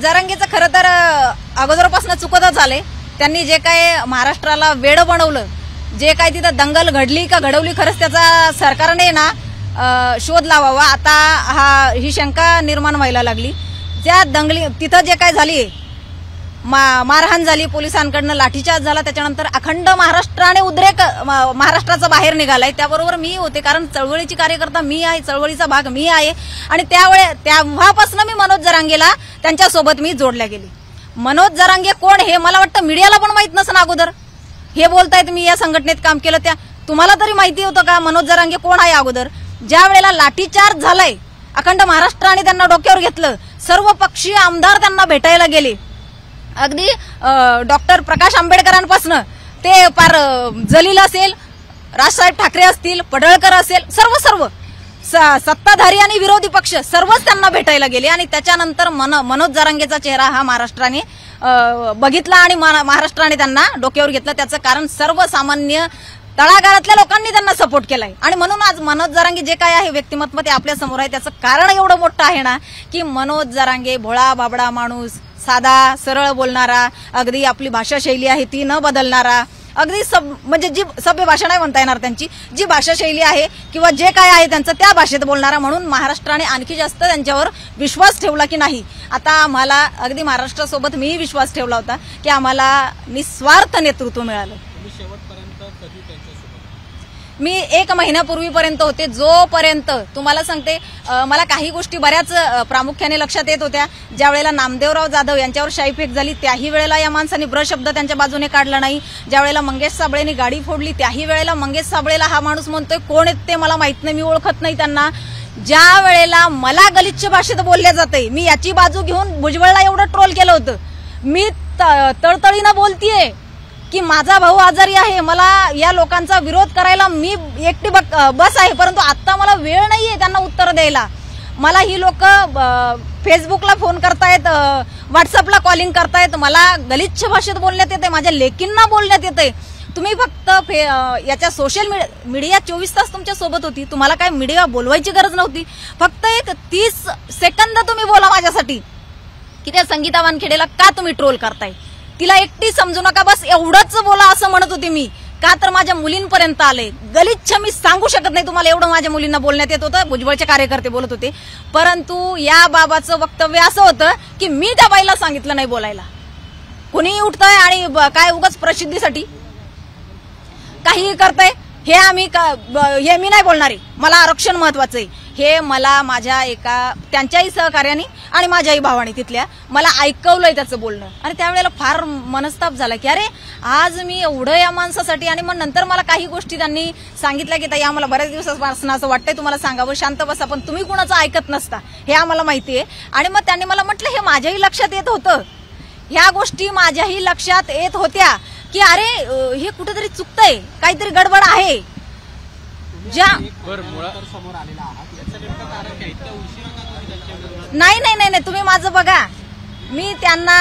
जरांगेचं खरं तर अगोदरपासून चुकतच आलंय. त्यांनी जे काय महाराष्ट्राला वेड बनवलं, जे काय तिथं दंगल घडली का घडवली, खरंच त्याचा सरकारने ना शोध लावावा. आता ही शंका निर्माण व्हायला लागली. त्या दंगली तिथं जे काय झाली, मारहाण झाली, पोलिसांकडनं लाठीचार्ज झाला, त्याच्यानंतर अखंड महाराष्ट्राने उद्रेक महाराष्ट्राचा बाहेर निघालाय. त्याबरोबर मी होते, कारण चळवळीची कार्यकर्ता मी आहे, चळवळीचा भाग मी आहे. आणि तेव्हापासून मी मनोज जरांगेला त्यांच्यासोबत मी जोडल्या गेली. मनोज जरांगे कोण हे मला वाटतं मीडियाला पण माहित नसेल अगोदर. हे बोलतायत मी या संघटनेत काम केलं, त्या तुम्हाला तरी माहिती होतं का मनोज जरांगे कोण आहे अगोदर? ज्या वेळेला लाठीचार्ज झालाय, अखंड महाराष्ट्राने त्यांना डोक्यावर घेतलं, सर्व पक्षीय आमदार त्यांना भेटायला गेले. अगदी डॉक्टर प्रकाश आंबेडकरांपासून ते पार जलील असेल, राजसाहेब ठाकरे असतील, पडळकर असेल, सर्व सत्ताधारी आणि विरोधी पक्ष सर्वच त्यांना भेटायला गेले. आणि त्याच्यानंतर मनोज जरांगेचा चेहरा हा महाराष्ट्राने बघितला आणि महाराष्ट्राने त्यांना डोक्यावर घेतलं. त्याचं कारण सर्वसामान्य तळागाळातल्या लोकांनी त्यांना सपोर्ट केलाय. आणि म्हणून आज मनोज जरांगे जे काय आहे व्यक्तिमत्व ते आपल्या समोर आहे. त्याचं कारण एवढं मोठं आहे ना की मनोज जरांगे भोळा बाबडा माणूस, साधा सरळ बोलणारा, अगदी आपली भाषा शैली आहे ती न बदलणारा, अगदी म्हणजे जी सभ्य भाषा नाही म्हणता येणार त्यांची, जी भाषा शैली आहे किंवा जे काय आहे त्यांचं त्या भाषेत बोलणारा, म्हणून महाराष्ट्राने आणखी जास्त त्यांच्यावर विश्वास ठेवला की नाही. आता आम्हाला अगदी महाराष्ट्रासोबत मीही विश्वास ठेवला होता की आम्हाला निस्वार्थ नेतृत्व मिळालं. मी 1 महिन्यापूर्वीपर्यंत होते, जोपर्यंत तुम्हाला सांगते मला काही गोष्टी बऱ्याच प्रामुख्याने लक्षात येत होत्या. ज्या वेळेला नामदेवराव जाधव यांच्यावर शाईफेक झाली त्याही वेळेला या माणसाने ब्रशब्द त्यांच्या बाजूने काढला नाही. ज्या वेळेला मंगेश साबळेंनी गाडी फोडली त्याही वेळेला मंगेश साबळेला हा माणूस म्हणतोय कोण आहेत ते मला माहित नाही, मी ओळखत नाही त्यांना. ज्या वेळेला मला गलिच्छ भाषेत बोलले जाते, मी याची बाजू घेऊन भुजबळला एवढं ट्रोल केलं होतं. मी तळतळीनं बोलतीये की माझा भाऊ आजारी आहे, मला या लोकांचा विरोध करायला मी एकटी बस आहे, परंतु आता मला वेळ नाहीये त्यांना उत्तर द्यायला. मला ही लोक फेसबुकला फोन करतायत, व्हॉट्सअपला कॉलिंग करतायत, मला गलिच्छ भाषेत बोलण्यात येते, माझ्या लेकींना बोलण्यात येते. तुम्ही फक्त याच्या सोशल मीडिया 24 तास तुमच्या सोबत होती, तुम्हाला काय मीडिया बोलवायची गरज नव्हती. फक्त एक 30 सेकंद तुम्ही बोला माझ्यासाठी की त्या संगीता वानखेडेला का तुम्ही ट्रोल करताय, तिला एकटी समजू नका, बस एवढंच बोला असं म्हणत होते मी. का तर माझ्या मुलींपर्यंत आले. गलिच्छ मी सांगू शकत नाही तुम्हाला, एवढं माझ्या मुलींना बोलण्यात येत होतं. भुजबळचे कार्यकर्ते बोलत होते, परंतु या बाबाचं वक्तव्य असं होतं की मी त्या बाईला सांगितलं नाही बोलायला. कुणीही उठतंय आणि काय उगाच प्रसिद्धीसाठी काही करतंय. हे मी नाही बोलणारे, मला आरक्षण महत्वाचं आहे. हे मला माझ्या त्यांच्याही सहकार्याने आणि माझ्याही भावाने तिथल्या मला ऐकवलंय त्याचं बोलणं. आणि त्यावेळेला फार मनस्ताप झाला की अरे आज मी एवढं या माणसासाठी. आणि मग नंतर मला काही गोष्टी त्यांनी सांगितल्या की ताई आम्हाला बऱ्याच दिवसापासून असं वाटतंय तुम्हाला सांगावं, शांत बसा, पण तुम्ही कुणाचं ऐकत नसता हे आम्हाला माहितीये. आणि मग त्यांनी मला म्हटलं हे माझ्याही लक्षात येत होतं, ह्या गोष्टी माझ्याही लक्षात येत होत्या की अरे हे कुठेतरी चुकतंय, काहीतरी गडबड आहे. नाही तुम्ही माझं बघा, मी त्यांना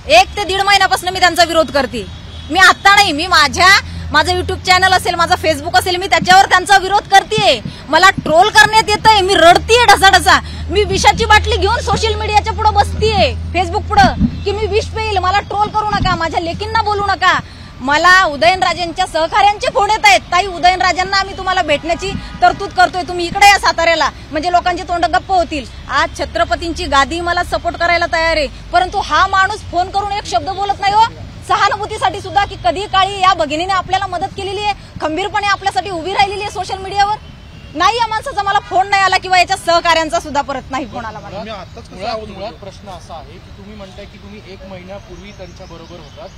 1 ते 1.5 महिन्यापासून मी त्यांचा विरोध करते. मी आता नाही, मी माझं युट्यूब चॅनल असेल, माझा फेसबुक असेल, मी त्याच्यावर त्यांचा विरोध करतेय. मला ट्रोल करण्यात येतंय, मी रडतीये ढसाढसा. मी विषाची बाटली घेऊन सोशल मीडियाच्या पुढे बसतीये, फेसबुक पुढे, की मी विष पेईल, मला ट्रोल करू नका, माझ्या लेकींना बोलू नका. मला उदयनराजेंच्या सहकार्यांचे फोन येत आहेत, ताई उदयनराजेंना आम्ही तुम्हाला भेटण्याची तरतूद करतोय, तुम्ही इकडे या साताऱ्याला, म्हणजे लोकांची तोंड गप्प होतील. आज छत्रपतींची गादी मला सपोर्ट करायला तयार आहे, परंतु हा माणूस फोन करून एक शब्द बोलत नाही हो सहानुभूतीसाठी सुद्धा, की कधी काळी या भगिनीने आपल्याला मदत केलेली आहे, खंबीरपणे आपल्यासाठी उभी राहिलेली आहे सोशल मीडियावर. नाही या माणसाचा मला फोन नाही आला किंवा याच्या सहकार्यांचा सुद्धा परत नाही फोन आला मला. मुळात प्रश्न असा आहे की तुम्ही म्हणताय की तुम्ही 1 महिन्यापूर्वी त्यांच्या बरोबर होतात.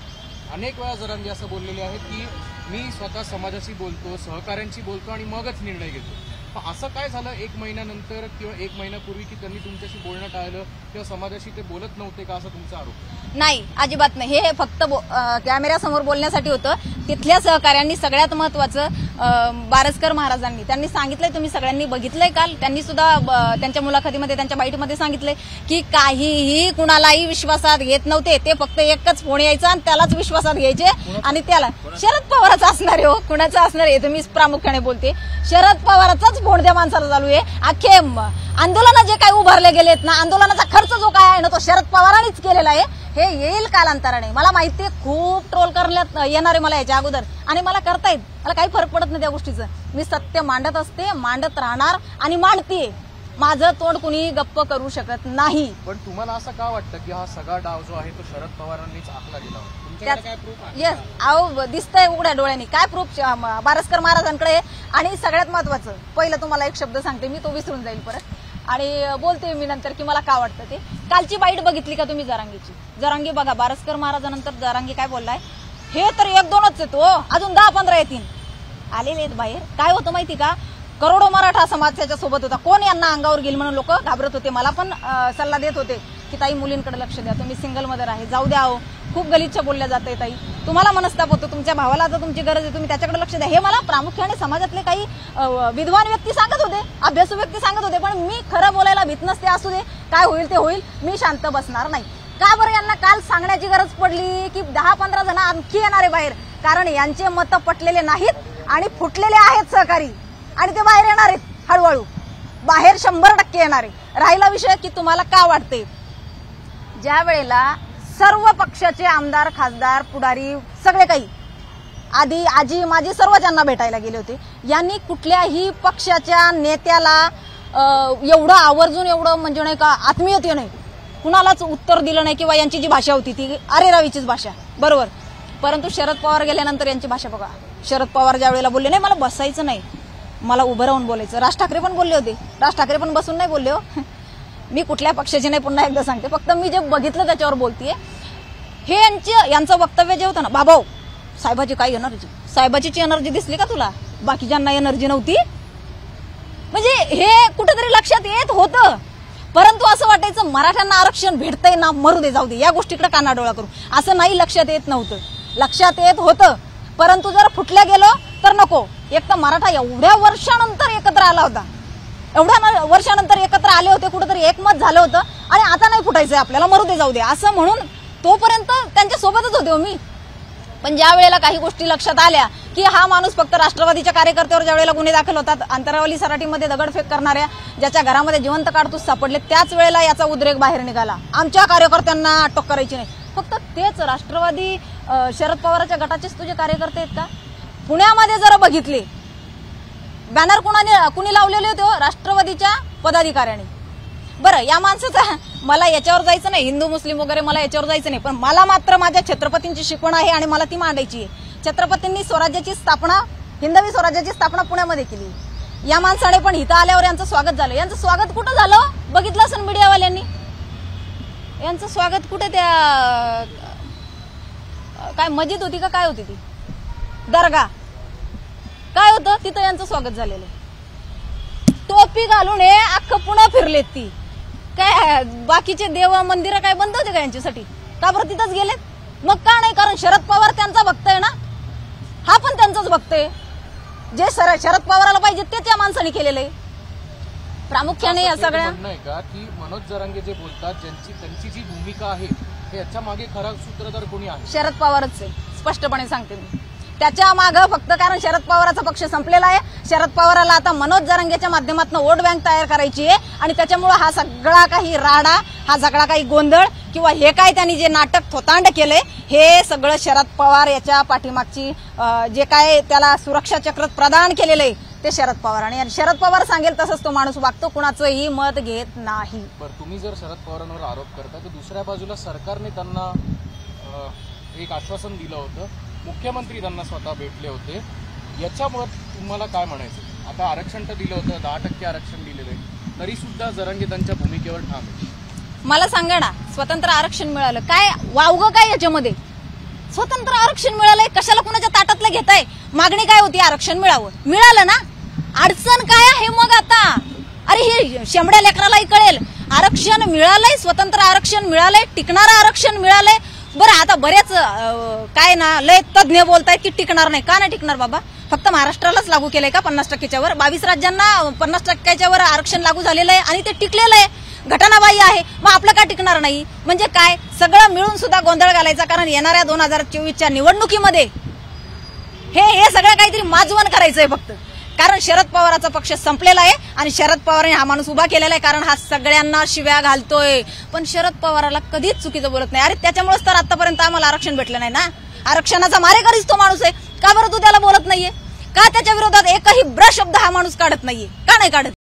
अनेक वेळा जरांगे असं बोललेले आहेत की मी स्वतः समाजाशी बोलतो, सहकार्यांशी बोलतो आणि मगच निर्णय घेतो. असं काय झालं 1 महिन्यानंतर किंवा 1 महिन्यापूर्वी की त्यांनी तुमच्याशी बोलणं टाळलं किंवा समाजाशी ते बोलत नव्हते का, असा तुमचा आरोप? नाही, अजिबात नाही. हे फक्त कॅमेऱ्यासमोर बोलण्यासाठी होतं. तिथल्या सहकार्यांनी सगळ्यात महत्वाचं बारसकर महाराजांनी त्यांनी सांगितलंय, तुम्ही सगळ्यांनी बघितलंय काल, त्यांनी सुद्धा त्यांच्या मुलाखतीमध्ये त्यांच्या बाईटमध्ये सांगितलंय की काहीही कुणालाही विश्वासात घेत नव्हते. ते फक्त एकच फोन यायचा आणि त्यालाच विश्वासात घ्यायचे आणि त्याला शरद पवाराचा असणार आहे. हो, कुणाचं असणार आहे तुम्ही प्रामुख्याने बोलते, शरद पवाराचाच फोन त्या माणसाला चालू आहे. अख्खे आंदोलन जे काय उभारले गेलेत ना, आंदोलनाचा खर्च जो काय आहे ना तो शरद पवारांनीच केलेला आहे, हे येईल कालांतराने. मला माहिती आहे खूप ट्रोल करण्यात येणार आहे मला याच्या अगोदर, आणि मला करता येईल, मला काही फरक पडत नाही त्या गोष्टीचं. मी सत्य मांडत असते, मांडत राहणार आणि मांडतीये. माझं तोंड कुणी गप्प करू शकत नाही. पण तुम्हाला असं का वाटतं की हा सगळा डाव जो आहे तो शरद पवारांनीच आखला गेला? तुमच्याकडे काय प्रूफ आहे? येस, अहो दिसतंय उघड्या डोळ्यांनी. काय प्रूफ बारस्कर महाराजांकडे. आणि सगळ्यात महत्वाचं, पहिलं तुम्हाला एक शब्द सांगते मी, तो विसरून जाईल परत, आणि बोलते मी नंतर की मला का वाटतं ते. कालची बाईट बघितली का तुम्ही जरांगीची? जरांगी बघा, बारस्कर महाराजांनंतर जरांगी काय बोललाय, हे तर 1-2च येतो, अजून 10-15 येतील. आलेले आहेत बाहेर. काय होतं माहिती का, करोडो मराठा समाज त्याच्या सोबत होता. कोण यांना अंगावर घेईल म्हणून लोक घाबरत होते. मला पण सल्ला देत होते की ताई मुलींकडे लक्ष द्या, तुम्ही सिंगल मदर आहे, जाऊ द्या. खूप गलिच्छ बोलल्या जाते ताई, तुम्हाला मनस्ताप होतो, तुमच्या भावाला आता तुमची गरज आहे, तुम्ही त्याच्याकडे लक्ष द्या. हे मला प्रामुख्याने समाजातले काही विद्वान व्यक्ती सांगत होते, अभ्यासू व्यक्ती सांगत होते. पण मी खरं बोलायला भीत नसते. असू दे, काय होईल ते होईल, मी शांत बसणार नाही. का बरं यांना काल सांगण्याची गरज पडली की 10-15 जण आणखी येणारे बाहेर? कारण यांचे मतं पटलेले नाहीत आणि फुटलेले आहेत सहकारी, आणि ते बाहेर येणार आहेत हळूहळू. बाहेर 100% येणार आहे. राहिला विषय की तुम्हाला का वाटते, ज्या वेळेला सर्व पक्षाचे आमदार, खासदार, पुढारी, सगळे काही आधी आजी माझी सर्व ज्यांना भेटायला गेले होते, यांनी कुठल्याही पक्षाच्या नेत्याला एवढं आवर्जून, एवढं म्हणजे नाही का आत्मीयतेने कुणालाच उत्तर दिलं नाही, किंवा यांची जी भाषा होती ती अरेरावीचीच भाषा, बरोबर. परंतु शरद पवार गेल्यानंतर यांची भाषा बघा. शरद पवार ज्या वेळेला बोलले, नाही मला बसायचं नाही, मला उभं राहून बोलायचं. राज ठाकरे पण बोलले होते, राज ठाकरे पण बसून नाही बोलले हो. मी कुठल्या पक्षाचे नाही, पुन्हा एकदा सांगते, फक्त मी जे बघितलं त्याच्यावर बोलतीये. हे यांचं वक्तव्य जे होतं ना, बाबाओ साहेबाची काय एनर्जी, साहेबाची एनर्जी दिसली का तुला? बाकीच्यांना एनर्जी नव्हती. म्हणजे हे कुठेतरी लक्षात येत होतं, परंतु असं वाटायचं मराठ्यांना आरक्षण भेटतंय ना, मरू दे, जाऊ दे, या गोष्टीकडे कानाडोळा करू. असं नाही, लक्षात येत नव्हतं, लक्षात येत होतं. परंतु जर फुटल्या गेलो तर नको. एक तर मराठा एवढ्या वर्षानंतर एकत्र आला होता, एवढ्या वर्षानंतर एकत्र आले होते, कुठेतरी एकमत झालं होतं, आणि आता नाही फुटायचंय आपल्याला, मरू दे, जाऊ दे असं म्हणून तोपर्यंत त्यांच्या सोबतच होते हो मी. पण ज्या वेळेला काही गोष्टी लक्षात आल्या की हा माणूस फक्त राष्ट्रवादीच्या कार्यकर्त्यावर ज्या वेळेला गुन्हे दाखल होतात, अंतरावली सराटीमध्ये दगडफेक करणाऱ्या ज्याच्या घरामध्ये जिवंत काडतूस सापडले, त्याच वेळेला याचा उद्रेक बाहेर निघाला. आमच्या कार्यकर्त्यांना अटक करायची नाही. फक्त तेच राष्ट्रवादी शरद पवारांच्या गटाचेच तुझे कार्यकर्ते आहेत का? पुण्यामध्ये जरा बघितले बॅनर कुणी लावलेले होते हो? राष्ट्रवादीच्या पदाधिकाऱ्यांनी. बरं, या माणसाचा मला याच्यावर जायचं नाही, हिंदू मुस्लिम वगैरे मला याच्यावर जायचं नाही, पण मला मात्र माझ्या छत्रपतींची शिकवण आहे आणि मला ती मांडायची आहे. छत्रपतींनी स्वराज्याची स्थापना, हिंदवी स्वराज्याची स्थापना पुण्यामध्ये केली. या माणसाने पण इथं आल्यावर यांचं स्वागत झालं. यांचं स्वागत कुठं झालं बघितलं असेल मीडियावाल्यांनी. यांचं स्वागत कुठे, त्या काय मस्जिद होती का काय होती ती, दर्गा काय होतं तिथं यांचं स्वागत झालेलं. टोपी घालून हे अख्खं पुणे फिरलेत. ती काय बाकीचे देव मंदिरं काय बंद होते का यांच्यासाठी? का बरं तिथंच गेलेत? मग का नाही? कारण शरद पवार त्यांचा भक्त आहे ना, हा पण त्यांचाच भक्त आहे. जे शरद पवाराला पाहिजे ते त्या माणसाने केलेलं आहे. प्रामुख्याने या सगळ्या नाही का की मनोज जरांगे जे बोलतात, त्यांची जी भूमिका आहे हे याच्या मागे खरा सूत्रधार कोणी आहे? शरद पवारच आहे, स्पष्टपणे सांगते मी. त्याच्या मागं फक्त कारण शरद पवारांचा पक्ष संपलेला आहे. शरद पवाराला आता मनोज जरांगेच्या माध्यमातून वोट बँक तयार करायची आहे, आणि त्याच्यामुळे हा सगळा काही राडा, हा सगळा काही गोंधळ, किंवा हे काय त्यांनी जे नाटक थोतांड केलंय, हे सगळं शरद पवार याच्या पाठीमागची जे काय त्याला सुरक्षा चक्र प्रदान केलेलं आहे ते शरद पवार. आणि शरद पवार सांगेल तसंच तो माणूस वागतो, कुणाचंही मत घेत नाही. बरं, तुम्ही जर शरद पवारांवर आरोप करता तर दुसऱ्या बाजूला सरकारने त्यांना एक आश्वासन दिलं होतं, मुख्यमंत्री त्यांना स्वतः भेटले होते, याच्यामुळे तुम्हाला काय म्हणायचं? आता आरक्षण तर दिलं होतं, 10% आरक्षण दिलेलं आहे, तरी सुद्धा जरांगे त्यांच्या भूमिकेवर ठाम आहे. मला सांगा ना, स्वतंत्र आरक्षण मिळालं काय वावगं काय याच्यामध्ये? स्वतंत्र आरक्षण मिळालंय, कशाला कुणाच्या ताटातलं घेताय? मागणी काय होती? आरक्षण मिळावं, मिळालं ना. अडचण काय आहे मग आता? अरे हे शेंबड्या लेकरालाही कळेल. आरक्षण मिळालंय, स्वतंत्र आरक्षण मिळालंय, टिकणारं आरक्षण मिळालंय. बरं, आता बरेच काय ना लय तज्ञ बोलतायत की टिकणार नाही. का नाही टिकणार बाबा? फक्त महाराष्ट्रालाच लागू केलंय का 50%च्या वर? 22 राज्यांना 50%च्या वर आरक्षण लागू झालेलं आहे आणि ते टिकलेलं आहे, घटनाबाह्य आहे. मग आपलं का टिकणार नाही? म्हणजे काय सगळं मिळून सुद्धा गोंधळ घालायचा? कारण येणाऱ्या 2024च्या निवडणुकीमध्ये हे सगळं काहीतरी माजवण करायचंय फक्त. कारण शरद पवाराचा पक्ष संपलेला आहे आणि शरद पवारांनी हा माणूस उभा केलेला आहे, कारण हा सगळ्यांना शिव्या घालतोय. पण शरद पवाराला कधीच चुकीचं बोलत नाही. अरे त्याच्यामुळेच तर आतापर्यंत आम्हाला आरक्षण भेटलं नाही ना. आरक्षणाचा मारेकरीच तो माणूस आहे. का बरं तू त्याला बोलत नाहीये? का त्याच्या विरोधात एकही ब्र शब्द हा माणूस काढत नाहीये? का नाही काढत?